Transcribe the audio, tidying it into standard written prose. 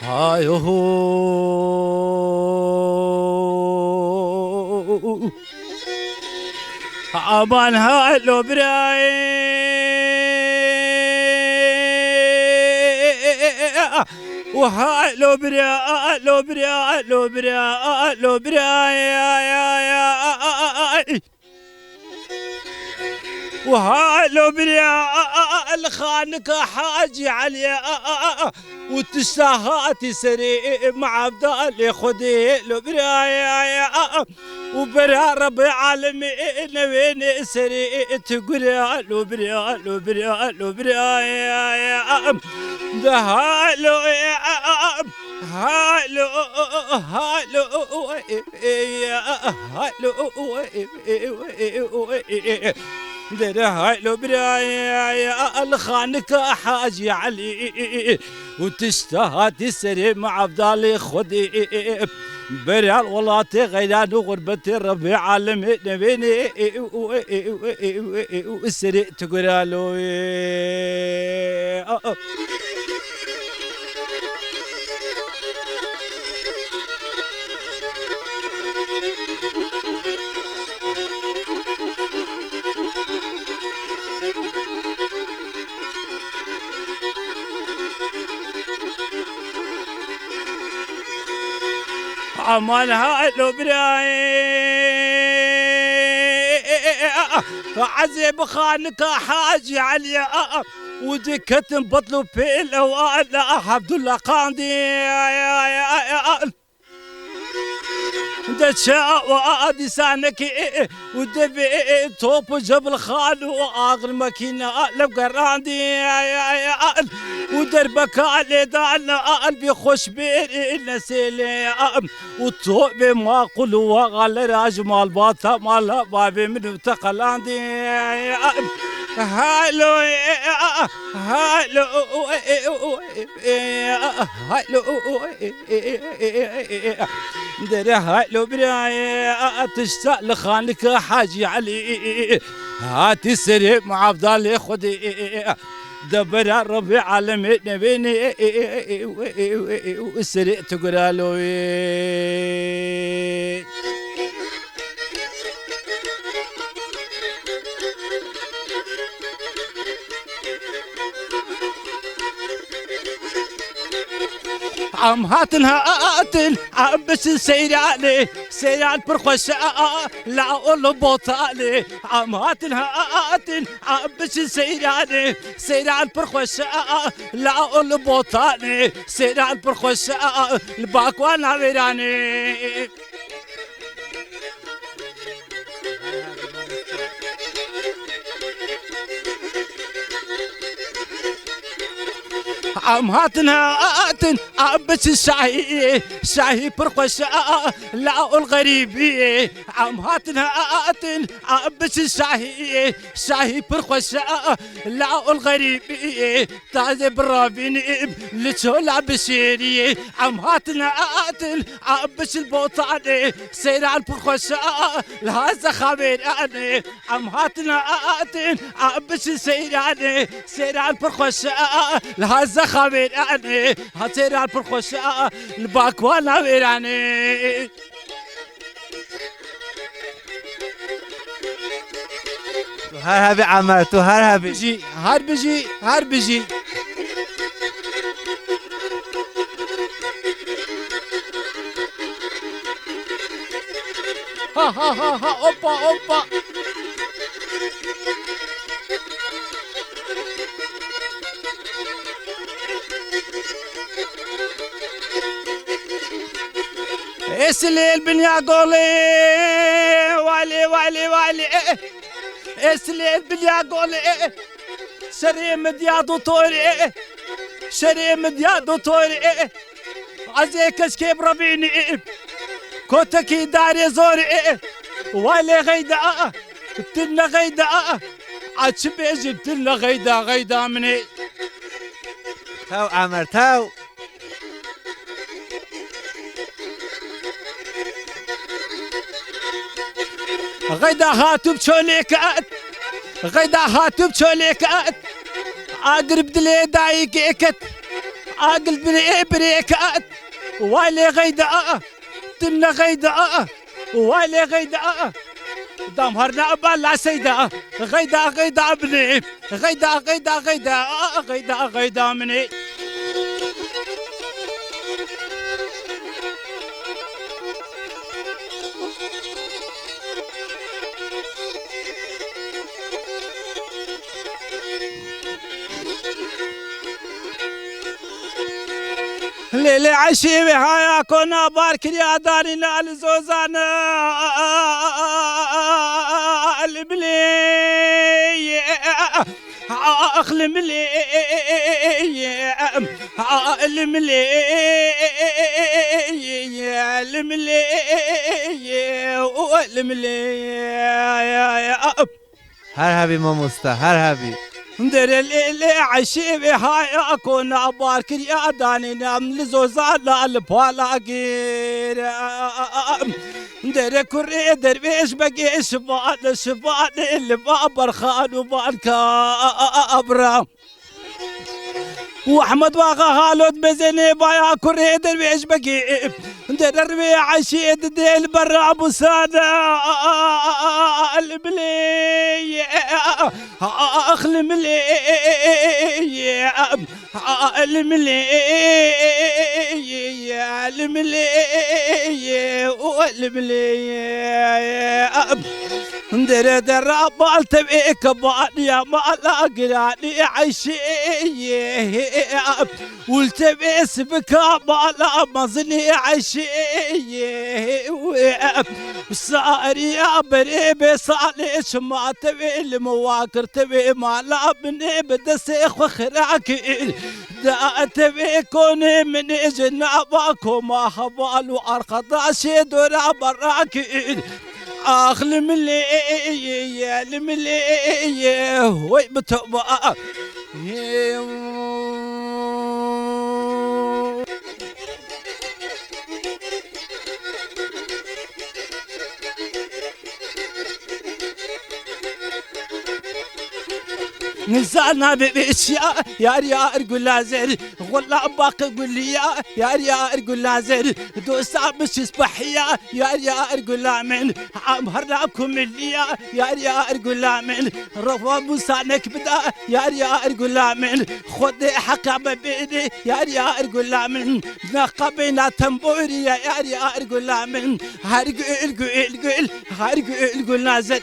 هاي هو عمان هالو براي وهالو برا لو برا لو برا لو برا يا وهالو برا الخانك حاجي عليا وتشتهاتي سري مع عبدالي خدي لو برا يا وبرا رب العالمين وين سري تقول لو برا لو برا لو برا يا ده هالو هالو هالو هالو ده هالو برايا الخانك حاجي علي وتشتهى تسري مع عبدالي خدي بريال والله غيران وغربتي ربي عالمين بيني وسري تقول له عمالها لو براي عزيب خانك حاجي عليا ودكت بطلوا بيلو لا عبد الله قاندي دشا وادي سانك ودبي توب جبل خال واغر ماكينه لبقراندي ودربك علي دعنا قلبي خوش بيري نسيلي وطوب ما قلوا وغال راج مال باطا مال بابي من تقلاندي هالو هالو هالو دري هالو براي تشتاق لخانك حاجي علي هاتي سري مع افضل خدي دبر ربي عالمين بيني وسري تقول له عم هاتن عم بس سيراني سيران برخوش لا اقول بوطالي عم هاتن عم بس سيراني سيران برخوش لا اقول بوطالي سيران برخوش الباك وانا ويراني عم هاتن عم بس شاهي برقش لا الغريبي عم هاتن عم بس شاهي برقش لا الغريبي تازي برابيني لتولع بشيري عم هاتن عم بس البوطاني سير على البرقش لهذا خبير اني عم هاتن عم بس سيراني سير على البرقش لهذا خبير اني هاتير على البرخوش الباك وانا ويراني هرهبي عمرتو هرهبي بيجي هربجي هربجي ها ها ها ها اوبا اوبا اسلي البنيا قولي والي والي والي اسلي البنيا قولي شري مديادو طوري شري مديادو طوري عزيكش كيب ربيني كوتكي داري زوري والي غيدا بتلنا غيدا عتشبي جبتلنا غيدا مني تاو عمر تاو غيدا هاتو بشوليكات غيدا هاتو بشوليكات اقرب دلي دايكيكت اقل بريكات والي غيدا تمنا غيدا والي غيدا دام هرنا بالا سيدا غيدا غيدا بني غيدا غيدا غيدا غيدا غيدا مني ليلي عشي بها كنا بارك يا دارنا الزوزان الملي اخلم لي الملي الملي الملي هرهبي ماموستا هرهبي ندير اللي عشي بها كنا بارك يا دارنا الزوزان البالاقير ندير كري درويش بقي شفان اللي بابر خان وبانكا ابرا واحمد واغا خالد بزني بايا كري درويش بقي ندير ربيع عشيد ديل برا ابو ساده الملي اخلم لي الملي الملي الملي ندير درابال تبيك بانيا ما لاقراني عشي والتبي سبكا بالا مزني عشي وصاري بريبي صاليش ما تبي المواكر تبي ما لابني بدسيخ وخراكي دا تبي كوني من جنابك ما خبال وارخضاشي دورا براكي اخلم لي وي بتوبا نسانا باشياء يا ريا ارقل لازر والله باقي قول لي يا ريا ارقل لازر دوسا مش صبحيا يا ريا ارقل لامن امهرناكم اللي يا ريا ارقل لامن رفا موسانك بدا يا ريا ارقل لامن خذ حكم بيني يا ريا ارقل لامن نقبنا تنبوري يا ريا ارقل لامن هرقل قل هرقل قل نازل